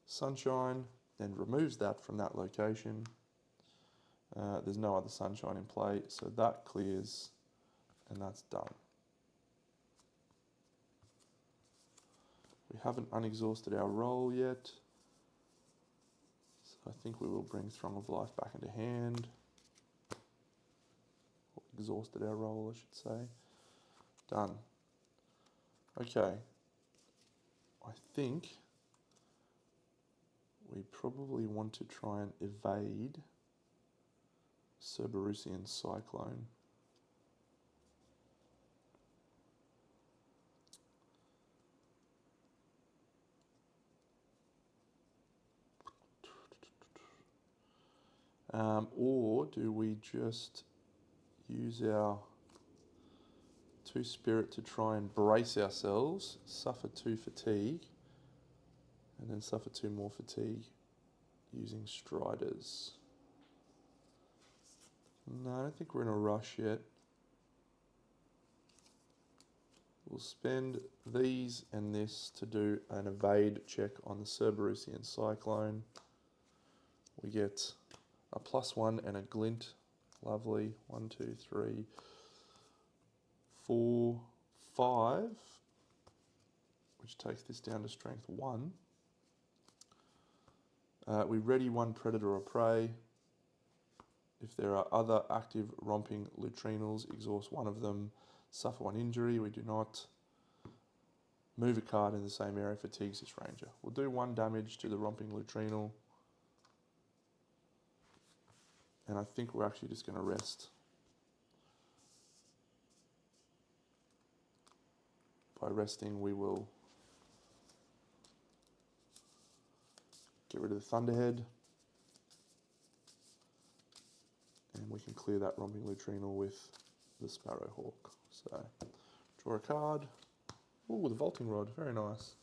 Sunshine then removes that from that location. There's no other sunshine in play, so that clears and that's done. We haven't unexhausted our roll yet. So I think we will bring Throng of Life back into hand. Or exhausted our roll, I should say. Done. Okay. I think we probably want to try and evade Cerberusian Cyclone. Or do we just use our 2 spirit to try and brace ourselves, suffer 2 fatigue, and then suffer 2 more fatigue using Striders? No, I don't think we're in a rush yet. We'll spend these and this to do an evade check on the Cerberusian Cyclone. We get a +1 and a glint. Lovely. 1, 2, 3, 4, 5, which takes this down to strength 1. We ready 1 predator or prey. If there are other active romping lutrinals, exhaust 1 of them, suffer 1 injury. We do not. Move a card in the same area, fatigues this ranger. We'll do 1 damage to the romping lutrinal. And I think we're actually just going to rest. By resting, we will get rid of the Thunderhead. And we can clear that romping lutrinal with the Sparrowhawk. So, draw a card. Ooh, the Vaulting Rod, very nice.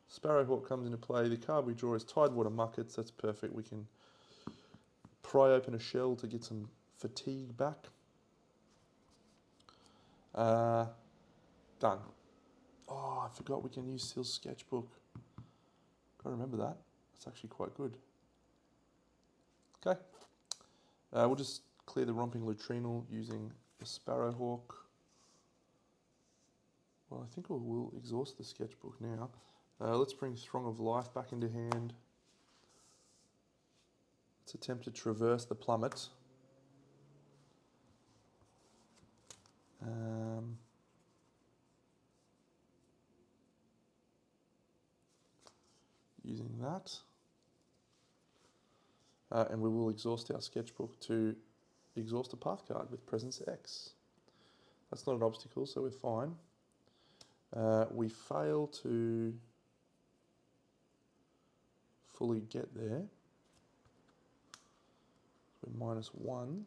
Sparrowhawk comes into play. The card we draw is Tidewater Muckets. That's perfect. We can pry open a shell to get some fatigue back. Done. Oh, I forgot we can use Seal's Sketchbook. Got to remember that. That's actually quite good. Okay. We'll just clear the romping lutrinal using the Sparrowhawk. Well, I think we'll exhaust the sketchbook now. Let's bring Throng of Life back into hand. Let's attempt to traverse the plummet. Using that. And we will exhaust our sketchbook to exhaust a path card with Presence X. That's not an obstacle, so we're fine. We fail to fully get there. We're -1.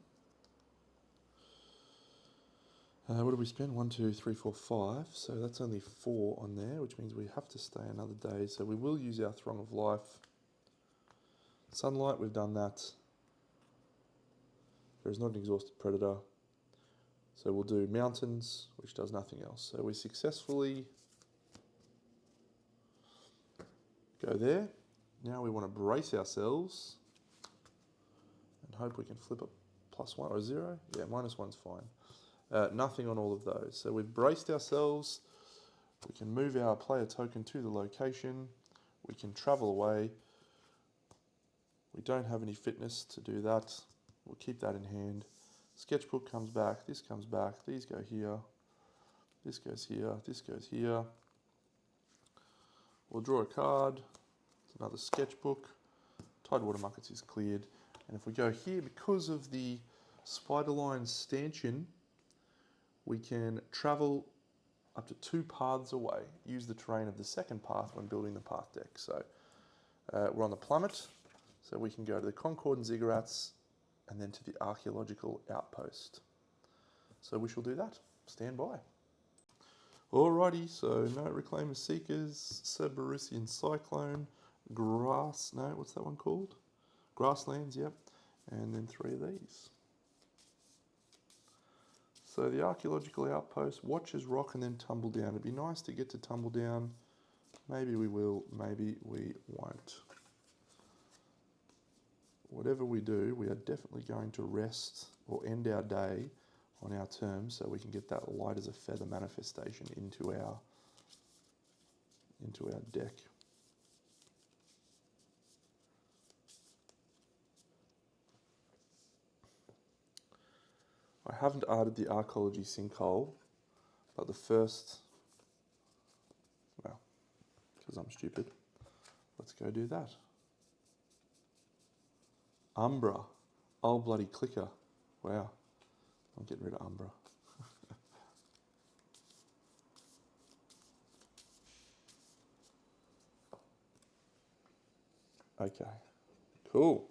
What did we spend? 1, 2, 3, 4, 5. So that's only 4 on there, which means we have to stay another day. So we will use our Throng of Life. Sunlight, we've done that. There is not an exhausted predator. So we'll do mountains, which does nothing else. So we successfully go there. Now we want to brace ourselves and hope we can flip a +1 or 0. Yeah, -1's fine. Nothing on all of those. So we've braced ourselves. We can move our player token to the location. We can travel away. We don't have any fitness to do that. We'll keep that in hand. Sketchbook comes back. This comes back. These go here. This goes here. This goes here. We'll draw a card. It's another sketchbook. Tidewater Muckets is cleared. And if we go here, because of the Spiderline stanchion, we can travel up to 2 paths away. Use the terrain of the second path when building the path deck. So we're on the plummet, so we can go to the Concord and Ziggurats and then to the archaeological outpost. So we shall do that. Stand by. Alrighty, so no Reclaimer Seekers, Cerberusian Cyclone, what's that one called? Grasslands, yep. And then 3 of these. So the archaeological outpost, watches rock and then tumble down. It'd be nice to get to tumble down. Maybe we will, maybe we won't. Whatever we do, we are definitely going to rest or end our day on our terms so we can get that light as a feather manifestation into our deck. I haven't added the archaeology sinkhole, but the first, well, because I'm stupid, let's go do that. Umbra, old bloody clicker. Wow, I'm getting rid of Umbra. Okay, cool.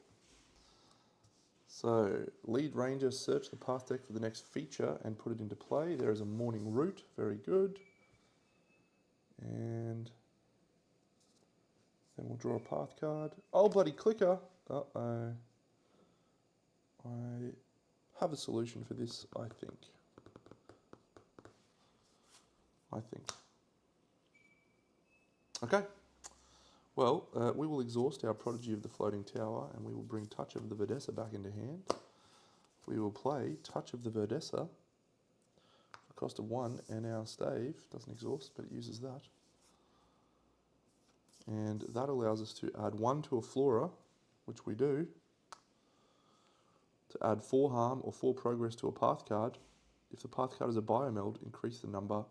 So, lead ranger, search the path deck for the next feature and put it into play. There is a morning route, very good. And then we'll draw a path card. Oh, bloody clicker. Uh-oh. I have a solution for this, I think. Okay. Well, we will exhaust our Prodigy of the Floating Tower and we will bring Touch of the Verdessa back into hand. We will play Touch of the Verdessa for cost of 1, and our stave doesn't exhaust, but it uses that. And that allows us to add 1 to a flora, which we do, to add 4 harm or 4 progress to a path card. If the path card is a biomeld, increase the number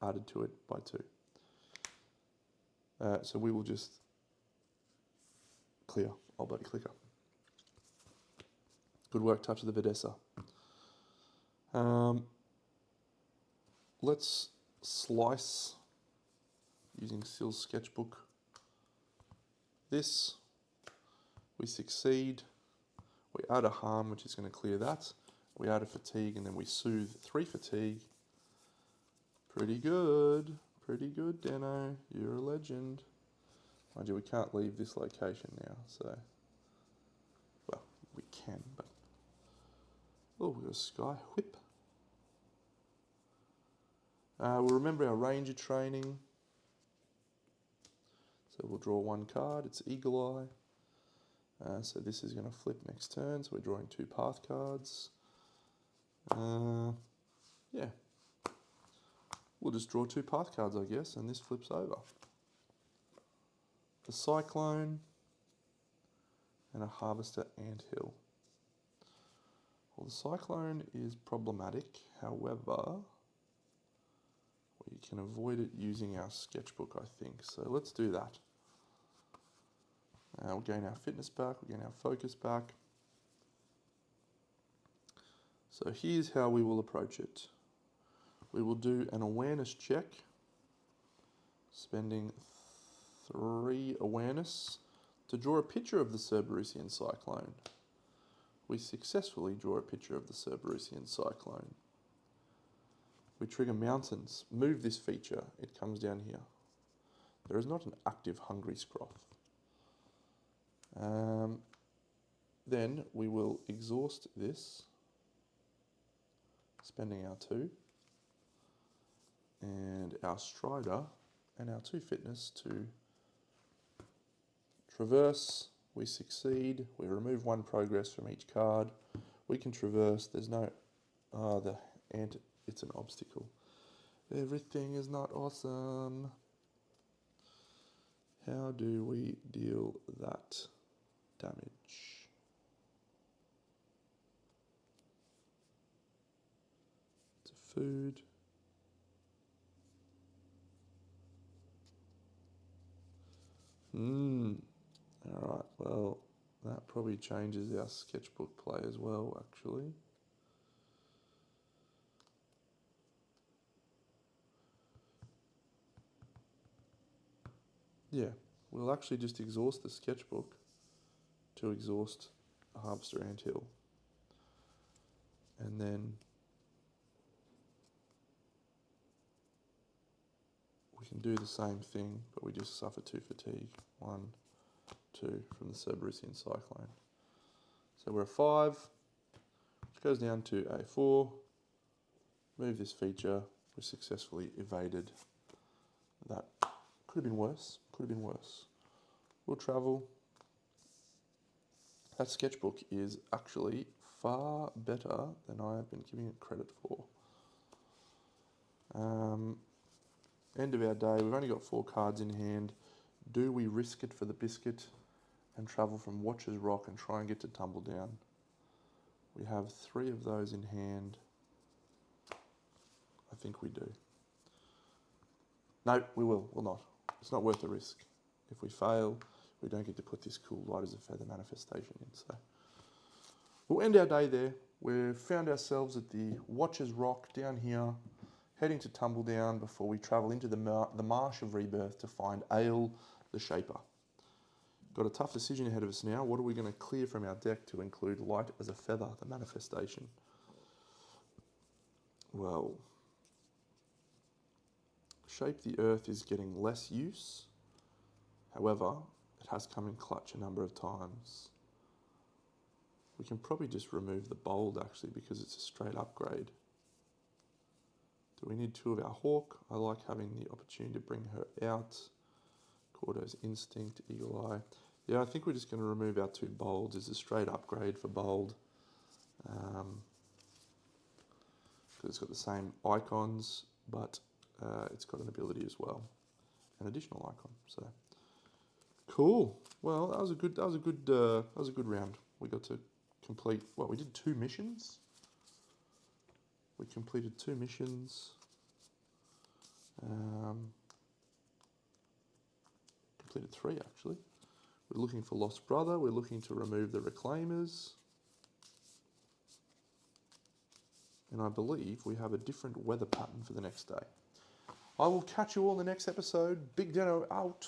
added to it by 2. So we will just clear, old bloody clicker. Good work, Touch of the Verdessa. Let's slice using Sill's sketchbook. This, we succeed. We add a harm, which is going to clear that. We add a fatigue, and then we soothe 3 fatigue. Pretty good, Deno. You're a legend. Mind you, we can't leave this location now, so... Well, we can, but... Oh, we've got a Sky Whip. We'll remember our Ranger training. So we'll draw 1 card. It's Eagle Eye. So this is going to flip next turn. So we're drawing 2 path cards. Yeah. We'll just draw 2 path cards, I guess, and this flips over. The Cyclone and a Harvester Anthill. Well, the Cyclone is problematic. However, we can avoid it using our sketchbook, I think. So let's do that. We'll gain our fitness back, we'll gain our focus back. So here's how we will approach it. We will do an awareness check, spending 3 awareness to draw a picture of the Cerberusian Cyclone. We successfully draw a picture of the Cerberusian Cyclone. we trigger mountains, move this feature, it comes down here. There is not an active hungry scroff. Then we will exhaust this, spending our 2, and our Strider, and our 2 fitness to traverse. We succeed. We remove 1 progress from each card. We can traverse. There's no... it's an obstacle. Everything is not awesome. How do we deal that damage? It's a food. Alright, well, that probably changes our sketchbook play as well, actually. Yeah, we'll actually just exhaust the sketchbook to exhaust a harvester anthill. And then we can do the same thing, but we just suffer 2 fatigue. 1, 2 from the Cerberus-ian cyclone. So we're a 5, which goes down to a 4. Move this feature. We successfully evaded that. Could have been worse. Could have been worse. We'll travel. That sketchbook is actually far better than I have been giving it credit for. End of our day. We've only got 4 cards in hand. Do we risk it for the biscuit and travel from Watcher's Rock and try and get to Tumbledown? We have 3 of those in hand. I think we do. No, we will. We'll not. It's not worth the risk. If we fail, we don't get to put this cool light as a feather manifestation in. So we'll end our day there. We've found ourselves at the Watcher's Rock down here, heading to Tumbledown before we travel into the Marsh of Rebirth to find Ale the Shaper. Got a tough decision ahead of us now. What are we going to clear from our deck to include Light as a Feather, the manifestation? Well, Shape the Earth is getting less use. However, it has come in clutch a number of times. We can probably just remove the Bold actually because it's a straight upgrade. Do we need 2 of our Hawk? I like having the opportunity to bring her out. Cordo's Instinct, Eagle Eye. Yeah, I think we're just going to remove our 2 Bolds. It's a straight upgrade for Bold. Because it's got the same icons, but it's got an ability as well. An additional icon. So cool. Well, that was a good round. We got to complete, what, we did 2 missions? We completed 2 missions. Completed 3 actually. We're looking for Lost Brother. We're looking to remove the Reclaimers. And I believe we have a different weather pattern for the next day. I will catch you all in the next episode. Big Deno out.